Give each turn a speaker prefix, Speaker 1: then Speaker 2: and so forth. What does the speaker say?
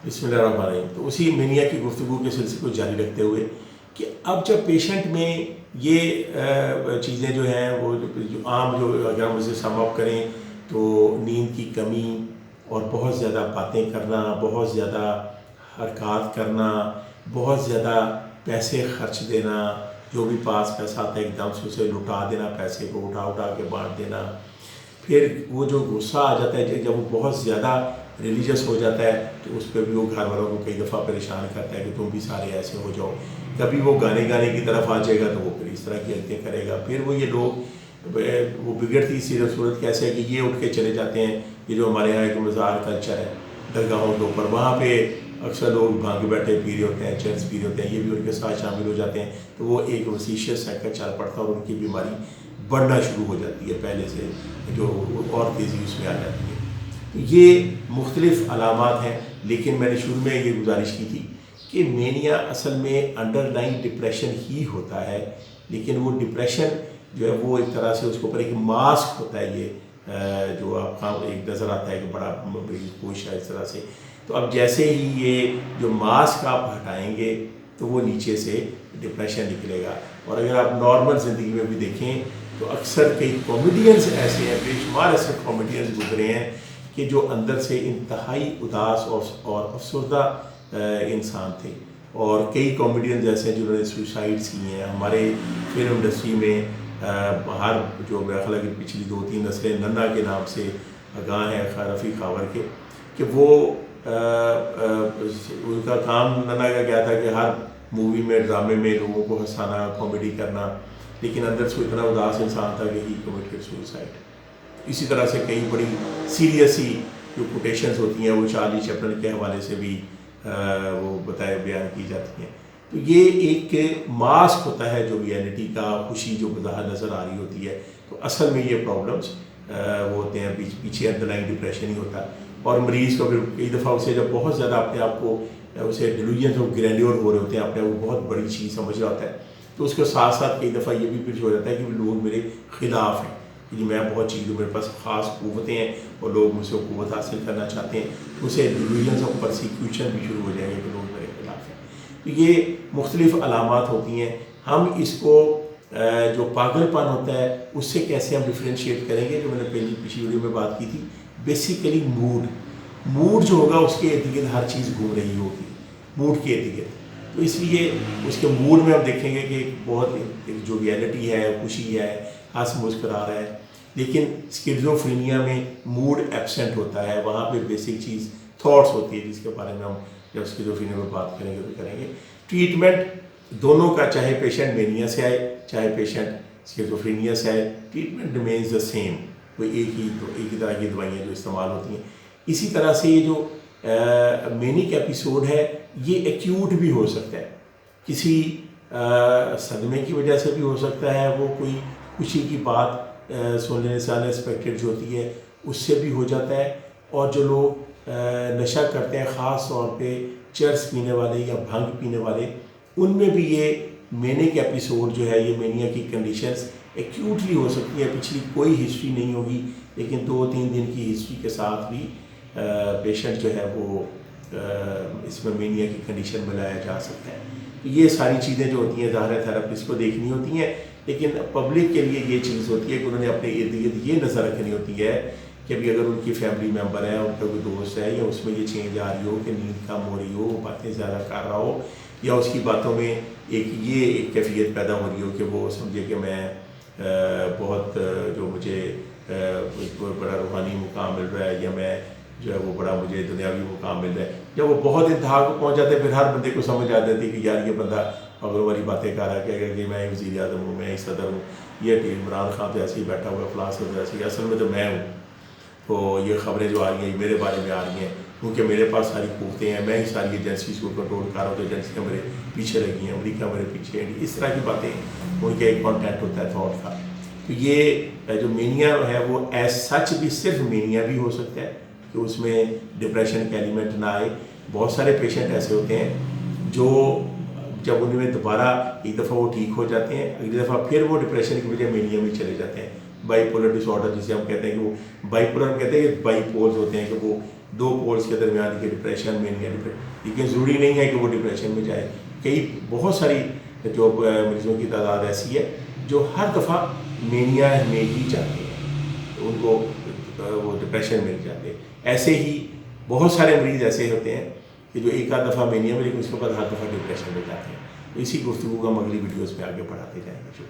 Speaker 1: بسم اللہ الرحمن الرحیم. تو اسی مینیا کی گفتگو کے سلسلے کو جاری رکھتے ہوئے کہ اب جب پیشنٹ میں یہ چیزیں جو ہیں وہ جو عام جو اگر ہم اسے سم اپ کریں تو نیند کی کمی اور بہت زیادہ باتیں کرنا، بہت زیادہ حرکات کرنا، بہت زیادہ پیسے خرچ دینا، جو بھی پاس پیسہ آتا ہے ایک دم سے اسے لٹا دینا، پیسے کو اٹھا کے بانٹ دینا. پھر وہ جو غصہ آ جاتا ہے جب وہ بہت زیادہ ریلیجس ہو جاتا ہے تو اس پہ بھی وہ گھر والوں کو کئی دفعہ پریشان کرتا ہے کہ تم بھی سارے ایسے ہو جاؤ. کبھی وہ گانے کی طرف آ جائے گا تو وہ پھر اس طرح کی حرکتیں کرے گا. پھر وہ یہ لوگ وہ بگڑتی سی صورت کیسے ہے کہ یہ اٹھ کے چلے جاتے ہیں. یہ جو ہمارے یہاں ایک مزار کلچر ہے درگاہوں کے اوپر، وہاں پہ اکثر لوگ بھانگ بیٹھے پی رہے ہوتے ہیں، چرس پی رہے ہوتے ہیں، یہ بھی ان کے ساتھ شامل ہو جاتے ہیں. تو وہ ایک وسیشیس سائیکل چل پڑتا ہے اور ان کی بیماری بڑھنا شروع ہو جاتی ہے پہلے سے، جو اور تیزی اس میں آ جاتی ہے. یہ مختلف علامات ہیں، لیکن میں نے شروع میں یہ گزارش کی تھی کہ مینیا اصل میں انڈر لائن ڈپریشن ہی ہوتا ہے. لیکن وہ ڈپریشن جو ہے وہ ایک طرح سے اس کے اوپر ایک ماسک ہوتا ہے، یہ جو آپ کا ایک نظر آتا ہے کہ بڑا بڑی کوشش ہے اس طرح سے. تو اب جیسے ہی یہ جو ماسک آپ ہٹائیں گے تو وہ نیچے سے ڈپریشن نکلے گا. اور اگر آپ نارمل زندگی میں بھی دیکھیں تو اکثر کئی کامیڈینز ایسے ہیں، بے شمار ایسے کامیڈینز گزرے ہیں کہ جو اندر سے انتہائی اداس اور افسردہ انسان تھے. اور کئی کامیڈینز ایسے ہیں جنہوں نے سوسائڈس کی ہیں. ہمارے فلم انڈسٹری میں ہر جو میرا خیال ہے کہ پچھلی 2-3 نسلیں ننا کے نام سے آگاہ ہیں، رفیع خاور کے، کہ وہ ان کا کام ننا کا کیا تھا کہ ہر مووی میں ڈرامے میں لوگوں کو ہنسانا، کامیڈی کرنا، لیکن اندر سے اتنا اداس انسان تھا کہ ہی کمٹڈ سوئسائڈ. اسی طرح سے کئی بڑی سیریسی جو کوٹیشنز ہوتی ہیں وہ چارلی چیپلن کے حوالے سے بھی وہ بیان کی جاتی ہیں. تو یہ ایک ماسک ہوتا ہے جو ریئلٹی کا، خوشی جو بظاہر نظر آ رہی ہوتی ہے. تو اصل میں یہ پرابلمس وہ ہوتے ہیں پیچھے انڈر لائن ڈپریشن ہی ہوتا ہے. اور مریض کو پھر کئی دفعہ اسے جب بہت زیادہ اپنے آپ کو اسے ڈیلوژنز آف گرینڈیور ہو رہے ہوتے ہیں، اپنے آپ کو بہت بڑی چیز سمجھ رہا ہوتا ہے، تو اس کے ساتھ ساتھ کئی دفعہ یہ بھی پیش ہو جاتا ہے کہ لوگ میرے خلاف ہیں، کہ میں بہت چیز ہوں، میرے پاس خاص قوتیں ہیں اور لوگ مجھ سے قوت حاصل کرنا چاہتے ہیں. اسے ڈیلوژنز آف پرسیکیوشن بھی شروع ہو جائیں گے کہ لوگ میرے خلاف ہیں. تو یہ مختلف علامات ہوتی ہیں. ہم اس کو جو پاگل پن ہوتا ہے اس سے کیسے ہم ڈفرینشیٹ کریں گے، جو میں نے پچھلی ویڈیو میں بات کی تھی. بیسیکلی موڈ جو ہوگا اس کے ارد گرد ہر چیز گھوم رہی ہوگی، موڈ کے ارد گرد. تو اس لیے اس کے موڈ میں ہم دیکھیں گے کہ بہت جو ریئلٹی ہے، خوشی ہے، ہنس مسکرا رہا ہے. لیکن اسکیزوفرینیا میں موڈ ایبسنٹ ہوتا ہے، وہاں پہ بیسک چیز تھاٹس ہوتی ہے، جس کے بارے میں ہم جب اسکیزوفرینیا میں بات کریں گے تو کریں گے. ٹریٹمنٹ دونوں کا، چاہے پیشنٹ مینیا سے آئے چاہے پیشنٹ اسکیزوفرینیا سے آئے، ٹریٹمنٹ ریمینز دا سیم. وہ ایک ہی طرح کی دوائیاں جو استعمال ہوتی ہیں. اسی طرح سے یہ جو مینک ایپیسوڈ ہے یہ ایکیوٹ بھی ہو سکتا ہے، کسی صدمے کی وجہ سے بھی ہو سکتا ہے، وہ کوئی خوشی کی بات سننے سے انیکسپیکٹڈ جو ہوتی ہے اس سے بھی ہو جاتا ہے. اور جو لوگ نشہ کرتے ہیں، خاص طور پہ چرس پینے والے یا بھنگ پینے والے، ان میں بھی یہ مینک ایپیسوڈ جو ہے، یہ مینیا کی کنڈیشنز ایکیوٹلی ہو سکتی ہے. پچھلی کوئی ہسٹری نہیں ہوگی، لیکن 2-3 دن کی ہسٹری کے ساتھ بھی پیشنٹ جو ہے وہ اس میں مینیا کی کنڈیشن میں لایا جا سکتا ہے. یہ ساری چیزیں جو ہوتی ہیں ظاہر تھراپسٹ کو دیکھنی ہوتی ہیں، لیکن پبلک کے لیے یہ چیز ہوتی ہے کہ انہوں نے اپنے ارد گرد یہ نظر رکھنی ہوتی ہے کہ ابھی اگر ان کی فیملی ممبر ہے، ان کا کوئی دوست ہے، یا اس میں یہ چینج آ رہی ہو کہ نیند کم ہو رہی ہو، وہ باتیں زیادہ کر رہا ہو، یا اس کی باتوں میں ایک کیفیت پیدا ہو رہی ہو کہ وہ سمجھے کہ میں بہت جو مجھے بڑا روحانی مقام مل رہا ہے، یا میں جو ہے وہ بڑا مجھے دنیاوی مقام مل رہا ہے. جب وہ بہت انتہا کو پہنچ جاتے ہیں پھر ہر بندے کو سمجھ آ جاتی ہے کہ یار یہ بندہ پاگل والی باتیں کر رہا ہے کہ میں وزیر اعظم ہوں، میں صدر ہوں، یہ عمران خان تو ایسے ہی بیٹھا ہوا ہے، فلاں صدر ایسے ہی، اصل میں تو میں ہوں. تو یہ خبریں جو آ رہی ہیں میرے بارے میں آ رہی ہیں کیونکہ میرے پاس ساری قوتیں ہیں، میں ہی ساری ایجنسیز کو کنٹرول کر رہا ہوں، تو ایجنسیاں میرے پیچھے لگی ہیں، امریکہ میرے پیچھے ہے. اس طرح کی باتیں ان کے ایک کانٹینٹ ہوتا ہے تھاٹ کا. تو یہ جو مینیا ہے وہ ایز سچ بھی صرف مینیا بھی ہو سکتا ہے کہ اس میں ڈپریشن کا ایلیمنٹ نہ آئے. بہت سارے پیشنٹ ایسے ہوتے ہیں جو جب ان میں دوبارہ ایک دفعہ وہ ٹھیک ہو جاتے ہیں، اگلی دفعہ پھر وہ ڈپریشن کی وجہ مینیا میں چلے جاتے ہیں. بائی پولر ڈس آرڈر جسے ہم کہتے ہیں، کہ وہ بائی پولر ہم کہتے ہیں کہ بائی پولز ہوتے ہیں، کہ وہ دو پولس کے درمیان کہ ڈپریشن میں لیکن ضروری نہیں ہے کہ وہ ڈپریشن میں جائے. بہت ساری جو مریضوں کی تعداد ایسی ہے جو ہر دفعہ مینیا میں ہی جاتے ہیں, ان کو وہ ڈپریشن میں جاتے ہیں. ایسے ہی بہت سارے مریض ایسے ہوتے ہیں کہ جو ایک آدھ دفعہ مینیا میں لیکن اس کے بعد ہر دفعہ ڈپریشن میں جاتے ہیں. تو اسی گفتگو کو ہم اگلی ویڈیوز میں آگے بڑھاتے جائیں گے.